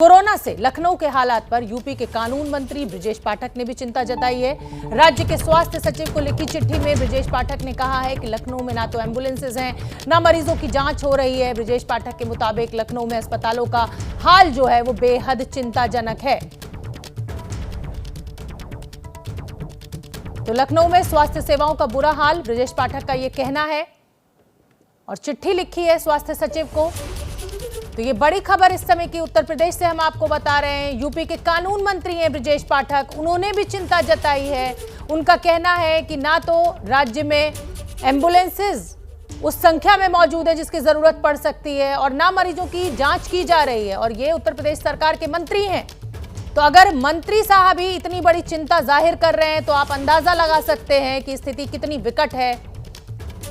Corona से लखनऊ के हालात पर यूपी के कानून मंत्री ब्रजेश पाठक ने भी चिंता जताई है। राज्य के स्वास्थ्य सचिव को लिखी चिट्ठी में ब्रजेश पाठक ने कहा है कि लखनऊ में ना तो एम्बुलेंसेज हैं, ना मरीजों की जांच हो रही है। ब्रजेश पाठक के मुताबिक लखनऊ में अस्पतालों का हाल जो है वो बेहद चिंताजनक है। तो लखनऊ में स्वास्थ्य सेवाओं का बुरा हाल, ब्रजेश पाठक का ये कहना है और चिट्ठी लिखी है स्वास्थ्य सचिव को। तो ये बड़ी खबर इस समय की उत्तर प्रदेश से हम आपको बता रहे हैं। यूपी के कानून मंत्री हैं ब्रजेश पाठक, उन्होंने भी चिंता जताई है। उनका कहना है कि ना तो राज्य में एम्बुलेंसेज उस संख्या में मौजूद है जिसकी जरूरत पड़ सकती है और ना मरीजों की जांच की जा रही है, और ये उत्तर प्रदेश सरकार के मंत्री हैं। तो अगर मंत्री साहब ही इतनी बड़ी चिंता जाहिर कर रहे हैं तो आप अंदाजा लगा सकते हैं कि स्थिति कितनी विकट है।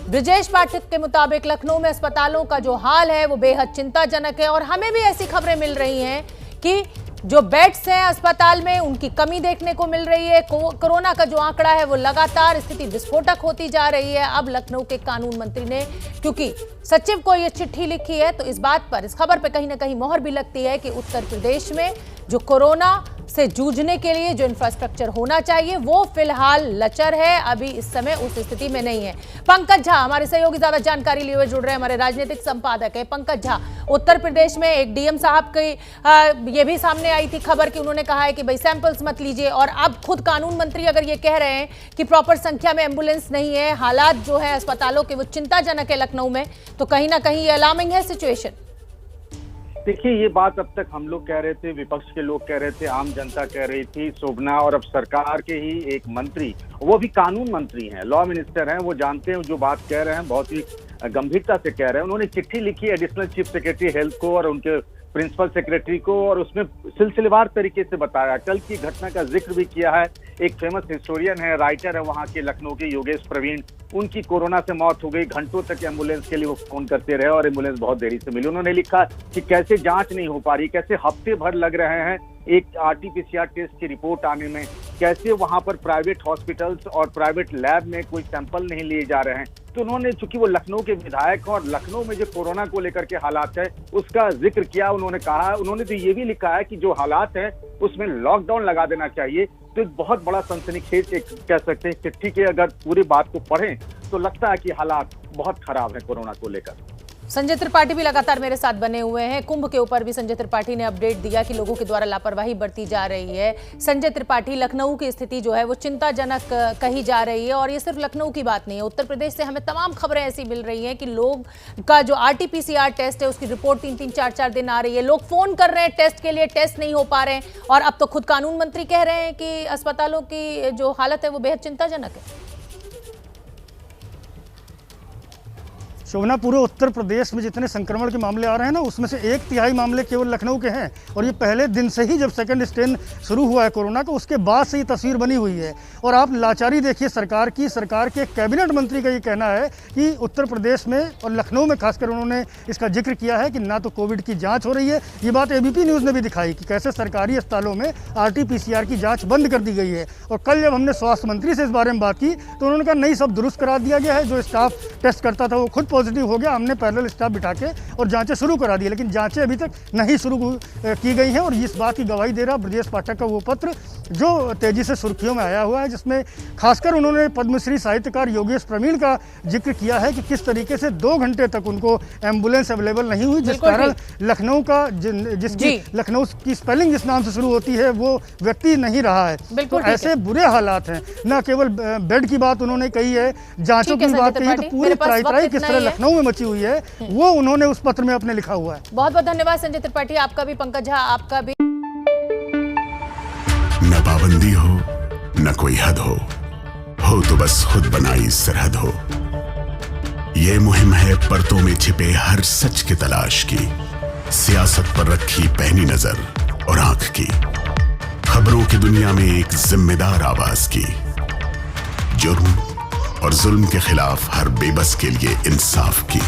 ब्रजेश पाठक के मुताबिक लखनऊ में अस्पतालों का जो हाल है वो बेहद चिंताजनक है और हमें भी ऐसी खबरें मिल रही हैं कि जो बेड्स हैं अस्पताल में उनकी कमी देखने को मिल रही है। कोरोना का जो आंकड़ा है वो लगातार स्थिति विस्फोटक होती जा रही है। अब लखनऊ के कानून मंत्री ने क्योंकि सचिव को ये चिट्ठी लिखी है तो इस बात पर, इस खबर पर कहीं ना कहीं मोहर भी लगती है कि उत्तर प्रदेश में जो कोरोना से जूझने के लिए जो इंफ्रास्ट्रक्चर होना चाहिए वो फिलहाल लचर है, अभी इस समय उस स्थिति में नहीं है। पंकज झा हमारे सहयोगी ज्यादा जानकारी लिए हुए जुड़ रहे हैं, हमारे राजनीतिक संपादक है। पंकज झा, उत्तर प्रदेश में एक डीएम साहब की ये भी सामने आई थी खबर कि उन्होंने कहा है कि भाई सैंपल्स मत लीजिए, और अब खुद कानून मंत्री अगर ये कह रहे हैं कि प्रॉपर संख्या में एम्बुलेंस नहीं है, हालात जो है अस्पतालों के वो चिंताजनक है लखनऊ में, तो कहीं ना कहीं ये अलार्मिंग है सिचुएशन। देखिए, ये बात अब तक हम लोग कह रहे थे, विपक्ष के लोग कह रहे थे, आम जनता कह रही थी, शोभना, और अब सरकार के ही एक मंत्री, वो भी कानून मंत्री हैं, लॉ मिनिस्टर हैं, वो जानते हैं जो बात कह रहे हैं, बहुत ही गंभीरता से कह रहे हैं। उन्होंने चिट्ठी लिखी एडिशनल चीफ सेक्रेटरी हेल्थ को और उनके प्रिंसिपल सेक्रेटरी को, और उसमें सिलसिलेवार तरीके से बताया, कल की घटना का जिक्र भी किया है। एक फेमस हिस्टोरियन है, राइटर है वहाँ के लखनऊ के, योगेश प्रवीण, उनकी कोरोना से मौत हो गई, घंटों तक एम्बुलेंस के लिए वो फोन करते रहे और एम्बुलेंस बहुत देरी से मिली। उन्होंने लिखा कि कैसे जांच नहीं हो पा रही, कैसे हफ्ते भर लग रहे हैं एक RT-PCR टेस्ट की रिपोर्ट आने में, कैसे वहां पर प्राइवेट हॉस्पिटल्स और प्राइवेट लैब में कोई सैंपल नहीं लिए जा रहे हैं। तो उन्होंने, चूंकि वो लखनऊ के विधायक हैं और लखनऊ में जो कोरोना को लेकर के हालात है उसका जिक्र किया। उन्होंने कहा, उन्होंने तो ये भी लिखा है कि जो हालात है उसमें लॉकडाउन लगा देना चाहिए। तो एक बहुत बड़ा सनसनीखेज कह सकते हैं चिट्ठी के अगर पूरी बात को पढ़ें तो लगता है कि हालात बहुत खराब है कोरोना को लेकर। संजय त्रिपाठी भी लगातार मेरे साथ बने हुए हैं। कुंभ के ऊपर भी संजय त्रिपाठी ने अपडेट दिया कि लोगों के द्वारा लापरवाही बरती जा रही है। संजय त्रिपाठी, लखनऊ की स्थिति जो है वो चिंताजनक कही जा रही है, और ये सिर्फ लखनऊ की बात नहीं है, उत्तर प्रदेश से हमें तमाम खबरें ऐसी मिल रही हैं कि लोग का जो RT-PCR टेस्ट है उसकी रिपोर्ट 3-3, 4-4 दिन आ रही है। लोग फोन कर रहे हैं टेस्ट के लिए, टेस्ट नहीं हो पा रहे हैं, और अब तो खुद कानून मंत्री कह रहे हैं कि अस्पतालों की जो हालत है वो बेहद चिंताजनक है। शोभना, पूरे उत्तर प्रदेश में जितने संक्रमण के मामले आ रहे हैं ना, उसमें से 1/3 मामले केवल लखनऊ के हैं, और ये पहले दिन से ही जब सेकंड स्ट्रेन शुरू हुआ है कोरोना का, उसके बाद से ये तस्वीर बनी हुई है। और आप लाचारी देखिए सरकार की, सरकार के कैबिनेट मंत्री का ये कहना है कि उत्तर प्रदेश में और लखनऊ में खासकर उन्होंने इसका जिक्र किया है कि ना तो कोविड की जाँच हो रही है। ये बात ABP न्यूज़ ने भी दिखाई कि कैसे सरकारी अस्पतालों में RT-PCR की जाँच बंद कर दी गई है। और कल जब हमने स्वास्थ्य मंत्री से इस बारे में बात की तो उन्होंने कहा नहीं, सब दुरुस्त करा दिया गया है, जो स्टाफ टेस्ट करता था वो खुद पॉजिटिव हो गया, हमने पैरेलल स्टाफ बिठा के और जांचें शुरू करा दी, लेकिन जांचें अभी तक नहीं शुरू की गई हैं। और इस बात की गवाही दे रहा ब्रजेश पाठक का वो पत्र जो तेजी से सुर्खियों में आया हुआ है, जिसमें खासकर उन्होंने पद्मश्री साहित्यकार योगेश प्रवीण का जिक्र किया है कि किस तरीके से 2 घंटे तक उनको एम्बुलेंस अवेलेबल नहीं हुई, जिस कारण लखनऊ का जिसकी लखनऊ की स्पेलिंग जिस नाम से शुरू होती है वो व्यक्ति नहीं रहा है। तो ऐसे बुरे हालात हैं। न केवल बेड की बात उन्होंने कही है, जांचों की बात कही है, तो पूरी त्राही किस तरह लखनऊ में मची हुई है वो उन्होंने उस पत्र में अपने लिखा हुआ है। बहुत बहुत धन्यवाद संजय त्रिपाठी, आपका भी। पंकज झा, आपका भी। न पाबंदी हो न कोई हद हो तो बस खुद बनाई सरहद हो। ये मुहिम है परतों में छिपे हर सच की तलाश की, सियासत पर रखी पैनी नजर और आंख की, खबरों की दुनिया में एक जिम्मेदार आवाज की, जुर्म और जुल्म के खिलाफ हर बेबस के लिए इंसाफ की।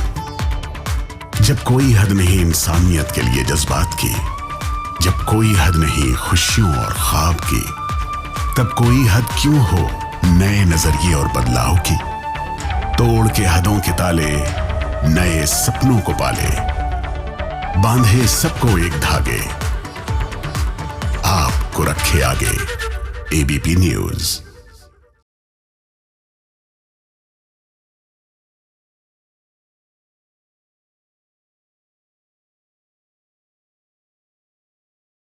जब कोई हद नहीं इंसानियत के लिए जज्बात की, जब कोई हद नहीं खुशियों और ख्वाब की, तब कोई हद क्यों हो नए नजरिए और बदलाव की। तोड़ के हदों के ताले नए सपनों को पाले, बांधे सबको एक धागे, रखे आगे। ABP news.